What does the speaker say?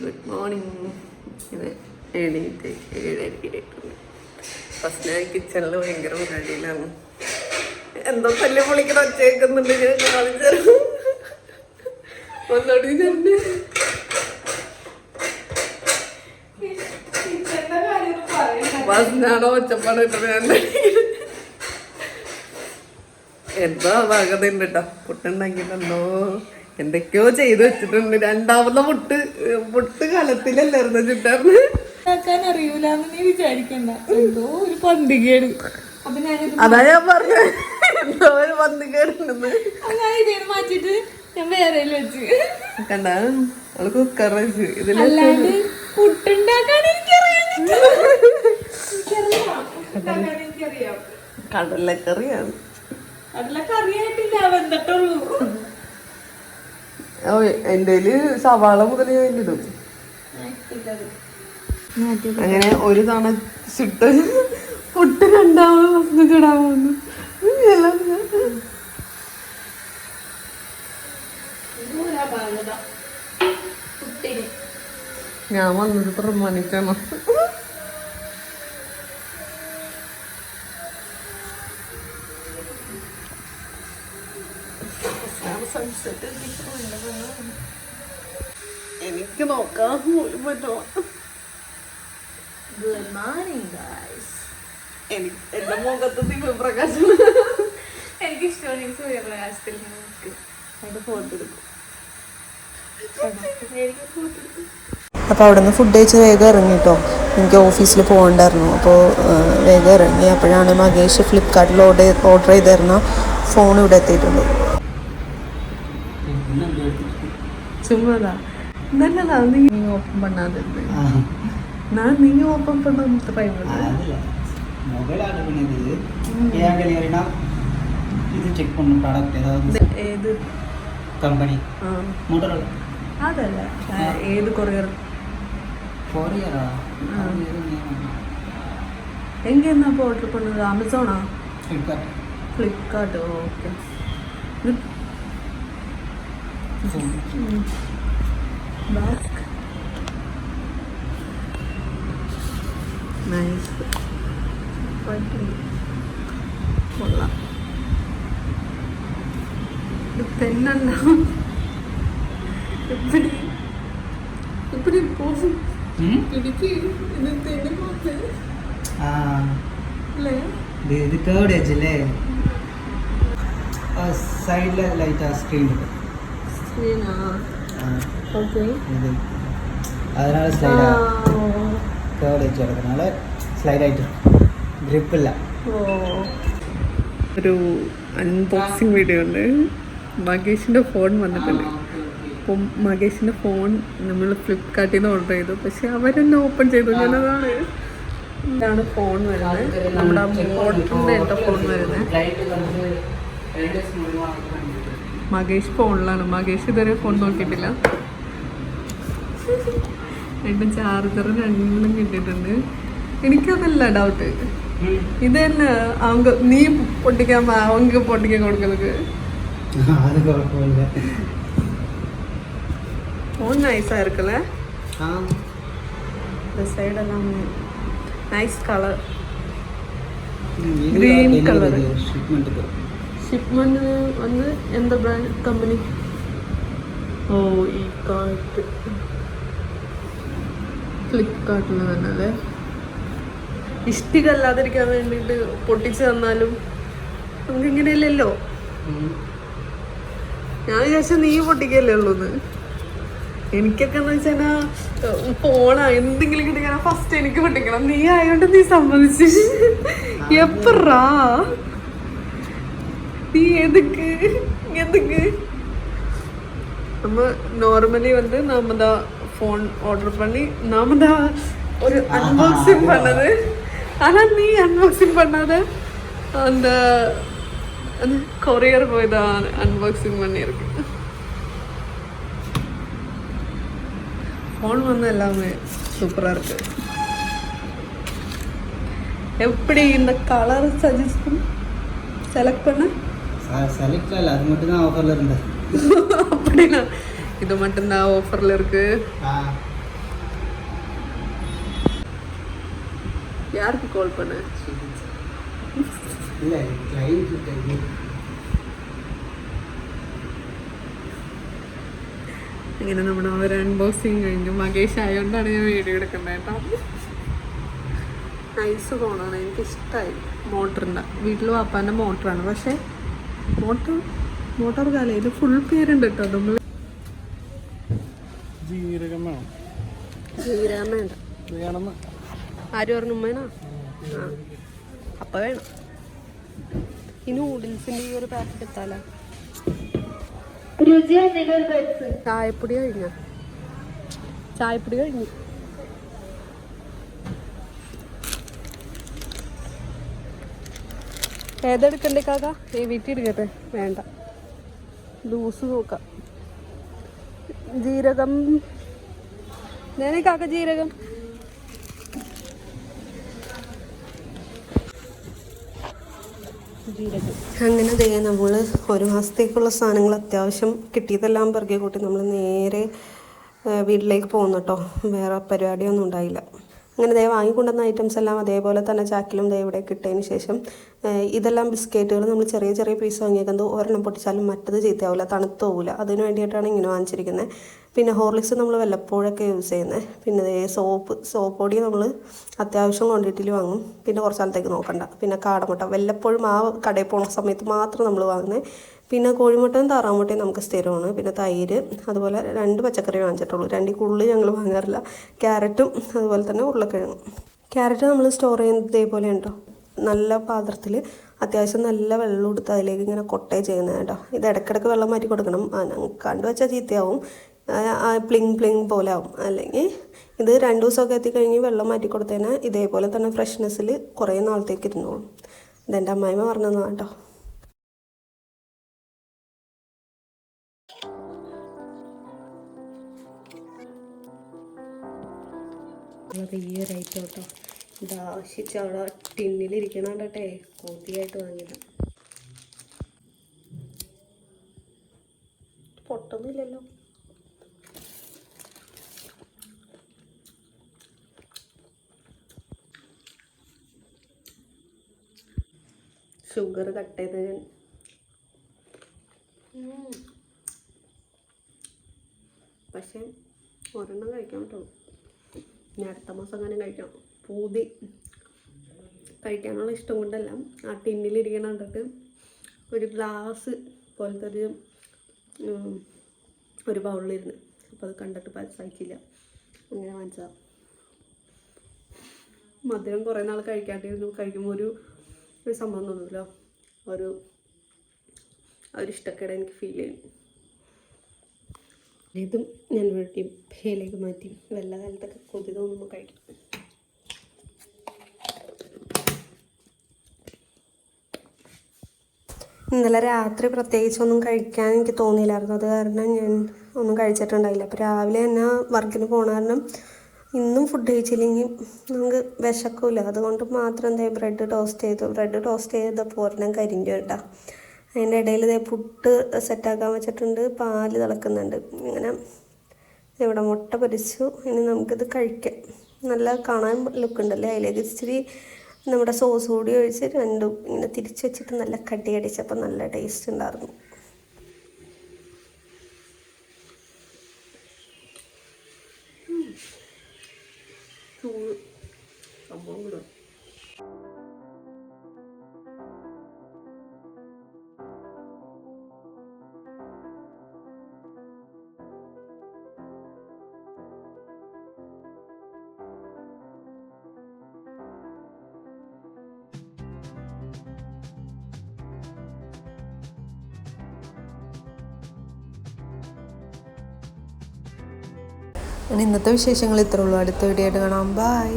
Good morning. ഇത് എണീറ്റ് 7:30 first ഞാൻ കിച്ചണിൽ ഭയങ്കര പരിപാടിയിലാണ്. എന്തോ തല്ലി പൊളിക്കണ ഒച്ചേക്കുന്നുണ്ട്. ഞാൻ കാണിച്ചു ഒന്നോടി തന്നെ ഞാനോ ഒച്ചപ്പാട് ഇട്ടത് ഞാൻ എന്താ ഭാഗത ഉണ്ട് കേട്ടോ. പുട്ടുണ്ടാക്കിയിട്ടുണ്ടോ എന്തൊക്കെയോ ചെയ്ത് വെച്ചിട്ടുണ്ട്. രണ്ടാമത്തെ പുട്ട് കലത്തിലല്ലായിരുന്നു ചുട്ടാർന്ന് അറിയൂലെന്ന് നീ വിചാരിക്കണ്ട. എന്തോ ഒരു പന്തികേട്. അപ്പൊ അതാ ഞാൻ പറഞ്ഞ എന്തോ ഒരു പന്തികേടുണ്ടെന്ന്. ഞാൻ ഇതേന്ന് മാറ്റിട്ട് ഞാൻ വേറെ വെച്ച് കണ്ട അവള് കുക്കർ വെച്ച് ഇതിലല്ലാണ്ട് പുട്ടുണ്ടാക്കാൻ എനിക്കറിയാം. കടലക്കറിയാണ്. കടലക്കറിയായിട്ടില്ല, വെന്തട്ടുള്ളൂ. എന്റെ സവാള മുതൽ ഞാൻ ഇടും. അങ്ങനെ ഒരു തവണ ചുട്ട് പുട്ട് രണ്ടാമത് ചുടാൻ പോകുന്നു. ഞാൻ വന്നത് പ്രമാണിക്കണം. എനിക്ക് നോക്കാൻ പോലും പറ്റുമോ? എന്റെ മുഖത്ത് ദിവ്യപ്രകാശം എനിക്ക് ഇഷ്ടമാണ്. എനിക്ക് സൂര്യപ്രകാശത്തിൽ ഫോട്ടോ എടുക്കും. അപ്പോൾ അവിടെ നിന്ന് ഫുഡ് കഴിച്ച് വേഗം ഇറങ്ങി കേട്ടോ. എനിക്ക് ഓഫീസിൽ പോകണ്ടായിരുന്നു. അപ്പോൾ വേഗം ഇറങ്ങി. അപ്പോഴാണ് മകേഷ് ഫ്ലിപ്കാർട്ടിൽ ഓർഡർ ചെയ്തിരുന്ന ഫോൺ ഇവിടെ എത്തിയിട്ടുണ്ട്. ചുമ്മാതാ നല്ലതാ. നീ ഓപ്പൺ பண்ணாதது. நான் நீங்க ஓபன் பண்ண ட்ரை பண்ணல. மொபைல் ஆர்டர் பண்ணது ஏன் டெலிவரினா இது செக் பண்ண ப்ராடக்ட் ஏதாவது ஏது கம்பெனி மோட்டோரோலா அதல்ல ஏது கொரியரா எங்க என்ன ஆர்டர் பண்ணது? அமேசானா? ஃப்ளிப்கார்ட். ஓகே. Mask. Nice. കൊള്ളാം. ഇത് പെണ്ണല്ല. இப்படி போகும் பிடிக்கு இது தென்னை போகுது. இல்லை இது கேர்ட் எட்ஜ் இல்லை, சைடில் லைட்டாக ஸ்க்ரீன் ஸ்க்ரீனா? ஓகே. இது அதனால் ஸ்லைடாக കേർഡ് എഡ്ജ് കിടക്കുന്നതിനാல സ്ലൈഡ് ആയിട്ട് ഗ്രിപ്പ് ഇല്ല. ഒരു അൺബോക്സിങ് വീഡിയോ ഉണ്ട്. മകേഷിൻ്റെ ഫോൺ വന്നിട്ടുണ്ട്. അപ്പം മകേഷിൻ്റെ ഫോൺ നമ്മൾ ഫ്ലിപ്കാർട്ടിൽ നിന്ന് ഓർഡർ ചെയ്തു. പക്ഷെ അവരെന്നെ ഓപ്പൺ ചെയ്തു. ഞാനതാണ് ഇതാണ് ഫോൺ വരുന്നത്. നമ്മുടെ മോട്ടറിൻ്റെ എൻ്റെ ഫോൺ വരുന്നത്. മകേഷ് ഫോണിലാണ്. മകേഷ് ഇതുവരെ ഫോൺ നോക്കിയിട്ടില്ല. എൻ്റെ ചാർജർ രണ്ടെണ്ണം കിട്ടിയിട്ടുണ്ട്. എനിക്കതല്ല ഡൗട്ട്. ഇത് തന്നെ அவங்க നീ പൊട്ടിക്കാൻ அவங்க പൊട്ടിക്കാൻ കൊടുക്കുന്നത്. ഫോൺ നൈസാ இருக்குல்ல? இந்த சைடெல்லாம் nice colour, green colour. Shipment வந்து எந்த பிராண்ட் கம்பெனி? ഓ ഈ കാർട്ട് ഫ്ലിപ്കാർട്ടിൽ തന്നെയല്ലേ. ഇഷ്ടികല്ലാതിരിക്കാൻ വേണ്ടിയിട്ട് പൊട്ടിച്ച് തന്നാലും നമുക്ക് ഇങ്ങനെയല്ലല്ലോ. ഞാൻ വിചാരിച്ച നീ പൊട്ടിക്കല്ലേ ഉള്ളൂന്ന്. എനിക്കൊക്കെ എന്ന് വെച്ചാൽ ഫോണാ എന്തെങ്കിലും കിട്ടിക്കാൻ ഫസ്റ്റ് എനിക്ക് പൊട്ടിക്കണം. നീ ആയോണ്ട് നീ സമ്മതിച്ച്. എപ്പറാ നീ എതുക്ക് നമ്മ നോർമലി നമ്മ ദാ ஃபோன் ஆர்டர் பண்ணி நாம தான் ஒரு அன்பாக்சிங் பண்ணது. ஆனால் நீ அன்பாக்சிங் பண்ணாத அந்த அந்த கொரியர் போய் தான் அன்பாக்சிங் பண்ணியிருக்கு. ஃபோன் வந்து எல்லாமே சூப்பராக இருக்கு. எப்படி இந்த கலர் சஜஸ்ட் செலக்ட் பண்ண? செலக்ட் இல்லை, அது மட்டும் தான் ஆஃபரில் இருந்தது. அப்படின்னா இது மட்டும்தான் ஆஃபரில் இருக்கு. யாருக்கு கால் பண்ண? இல்லை கிளைண்ட் கிட்ட ഇങ്ങനെ നമ്മുടെ ഒരു അൺബോക്സിങ് കഴിഞ്ഞു. മകേഷ് ആയതുകൊണ്ടാണ് ഞാൻ വീഡിയോ എടുക്കുന്നത് കേട്ടോ. നൈസ് ഫോണാണ്, എനിക്കിഷ്ടമായി. മോട്ടറിൻ്റെ വീട്ടിൽ വാപ്പാൻ്റെ മോട്ടറാണ്. പക്ഷേ മോട്ടോർ കാലം ഇത് ഫുൾ പേരുണ്ട് കേട്ടോ. നമ്മൾ ജീരകം വേണം. ജീരകം വേണ്ട. വേണമെന്ന് ആര് പറഞ്ഞു വേണോ? ആ അപ്പം വേണം. ഈ നൂഡിൽസിൻ്റെ ഈ ഒരു പാക്കറ്റ് എത്താലോ. ചായപ്പൊടി കഴിഞ്ഞു. ഏതെടുക്കണ്ടേ കാക്ക? വീട്ടിൽ എടുക്കട്ടെ? വേണ്ട, ലൂസ് നോക്കാം. ജീരകം ഞാനേ കാക്ക ജീരകം. അങ്ങനെ ദേ നമ്മൾ ഒരു മാസത്തേക്കുള്ള സാധനങ്ങൾ അത്യാവശ്യം കിട്ടിയതെല്ലാം പിറകെ കൂട്ടി നമ്മൾ നേരെ വീട്ടിലേക്ക് പോകുന്നു കേട്ടോ. വേറെ പരിപാടിയൊന്നും ഉണ്ടായില്ല. അങ്ങനെ ദേ വാങ്ങിക്കൊണ്ടുവന്ന ഐറ്റംസ് എല്ലാം അതേപോലെ തന്നെ ചാക്കിലും ദേ ഇവിടെ കിട്ടിയതിന് ശേഷം ഇതെല്ലാം ബിസ്ക്കറ്റുകൾ നമ്മൾ ചെറിയ ചെറിയ പീസ് വാങ്ങിയേക്കുന്നത് ഒരെണ്ണം പൊട്ടിച്ചാലും മറ്റത് ചീത്തയാവില്ല, തണുത്ത് പോവില്ല. അതിന് വേണ്ടിയിട്ടാണ് ഇങ്ങനെ വാങ്ങിച്ചിരിക്കുന്നത്. പിന്നെ ഹോർലിക്സ് നമ്മൾ വല്ലപ്പോഴൊക്കെ യൂസ് ചെയ്യുന്നത്. പിന്നെ ദേ സോപ്പ് പൊടി നമ്മൾ അത്യാവശ്യം ക്വാണ്ടിറ്റിയിൽ വാങ്ങും. പിന്നെ കുറച്ച് കാലത്തേക്ക് നോക്കണ്ട. പിന്നെ കാടമുട്ട വല്ലപ്പോഴും ആ കടയിൽ പോകുന്ന സമയത്ത് മാത്രം നമ്മൾ വാങ്ങുന്നത്. പിന്നെ കോഴിമുട്ടയും താറാമുട്ടയും നമുക്ക് സ്ഥിരമാണ്. പിന്നെ തൈര്, അതുപോലെ 2 പച്ചക്കറി വാങ്ങിച്ചിട്ടുള്ളൂ. 2 കൂടുതൽ ഞങ്ങൾ വാങ്ങാറില്ല. ക്യാരറ്റും അതുപോലെ തന്നെ ഉരുളക്കിഴങ്ങും. ക്യാരറ്റ് നമ്മൾ സ്റ്റോർ ചെയ്യുന്നത് ഇതേപോലെ ഉണ്ടോ, നല്ല പാത്രത്തിൽ അത്യാവശ്യം നല്ല വെള്ളം എടുത്ത് അതിലേക്ക് ഇങ്ങനെ കൊട്ടേ ചെയ്യുന്നത് കേട്ടോ. ഇത് ഇടയ്ക്കിടയ്ക്ക് വെള്ളം മാറ്റി കൊടുക്കണം. കണ്ടുവച്ചാൽ ചീത്തയാവും, പ്ലിങ് പോലെ ആവും. അല്ലെങ്കിൽ ഇത് 2 ദിവസമൊക്കെ എത്തിക്കഴിഞ്ഞ് വെള്ളം മാറ്റി കൊടുത്തതിന് ഇതേപോലെ തന്നെ ഫ്രഷ്നെസ്സിൽ കുറേ നാളത്തേക്ക് ഇരുന്നോളും. ഇതെൻ്റെ അമ്മായിമ്മ പറഞ്ഞതാണ് കേട്ടോ. അത് ഈ ഒരു ഐറ്റം കേട്ടോ. ദാശിച്ച് അവിടെ ടിന്നിലിരിക്കണോണ്ടേ കോത്തിയായിട്ട് വാങ്ങിയത്. പൊട്ടൊന്നുമില്ലല്ലോ. ഷുഗർ കട്ട് ചെയ്ത് പക്ഷെ ഒരെണ്ണം കഴിക്കാൻ പറ്റുള്ളൂ. ഇനി അടുത്ത മാസം അങ്ങനെ കഴിക്കാം. പൂതി കഴിക്കാനുള്ള ഇഷ്ടം കൊണ്ടല്ല, ആ ടിന്നിലിരിക്കണ കണ്ടിട്ട് ഒരു ഗ്ലാസ് പോലത്തെ ഒരു ബൗളിലിരുന്ന് അപ്പോൾ അത് കണ്ടിട്ട് സഹിച്ചില്ല, അങ്ങനെ വാങ്ങിച്ചതാണ്. മധുരം കുറേ നാൾ കഴിക്കാണ്ടിരുന്നു. കഴിക്കുമ്പോൾ ഒരു സംഭവം തോന്നുമല്ലോ, ഒരു ഇഷ്ടക്കേട് എനിക്ക് ഫീൽ ചെയ്യും. ഇതും ഞാൻ വീട്ടിൽ പേയിലേക്ക് മാറ്റി വെള്ള കാലത്തൊക്കെ കൊതി തോന്നുമ്പോൾ കഴിക്കും. ഇന്നലെ രാത്രി പ്രത്യേകിച്ചൊന്നും കഴിക്കാൻ എനിക്ക് തോന്നിയില്ലായിരുന്നു. അത് കാരണം ഞാൻ ഒന്നും കഴിച്ചിട്ടുണ്ടായില്ല. അപ്പോൾ രാവിലെ തന്നെ വർക്കിന് പോണ കാരണം ഇന്നും ഫുഡ് കഴിച്ചില്ലെങ്കിൽ നമുക്ക് വിശക്കില്ല. അതുകൊണ്ട് മാത്രം എന്താ ബ്രെഡ് ടോസ്റ്റ് ചെയ്തപ്പോൾ ഒരെണ്ണം കരിഞ്ഞു കേട്ടോ. അതിൻ്റെ ഇടയിൽ ഇതേ പുട്ട് സെറ്റാക്കാൻ വെച്ചിട്ടുണ്ട്, പാല് തിളക്കുന്നുണ്ട്. ഇങ്ങനെ ഇവിടെ മുട്ട പൊരിച്ചു. ഇനി നമുക്കിത് കഴിക്കാം. നല്ല കാണാൻ ലുക്കുണ്ടല്ലേ. അതിലേക്ക് ഇച്ചിരി നമ്മുടെ സോസ് കൂടി ഒഴിച്ച് രണ്ടും ഇങ്ങനെ തിരിച്ച് വെച്ചിട്ട് നല്ല കടിച്ചപ്പോൾ നല്ല ടേസ്റ്റ് ഉണ്ടായിരുന്നു. സംഭവം ഇന്നത്തെ വിശേഷങ്ങൾ ഇത്രേ ഉള്ളൂ. അടുത്ത വീഡിയോ ആയിട്ട് കാണാം. ബൈ.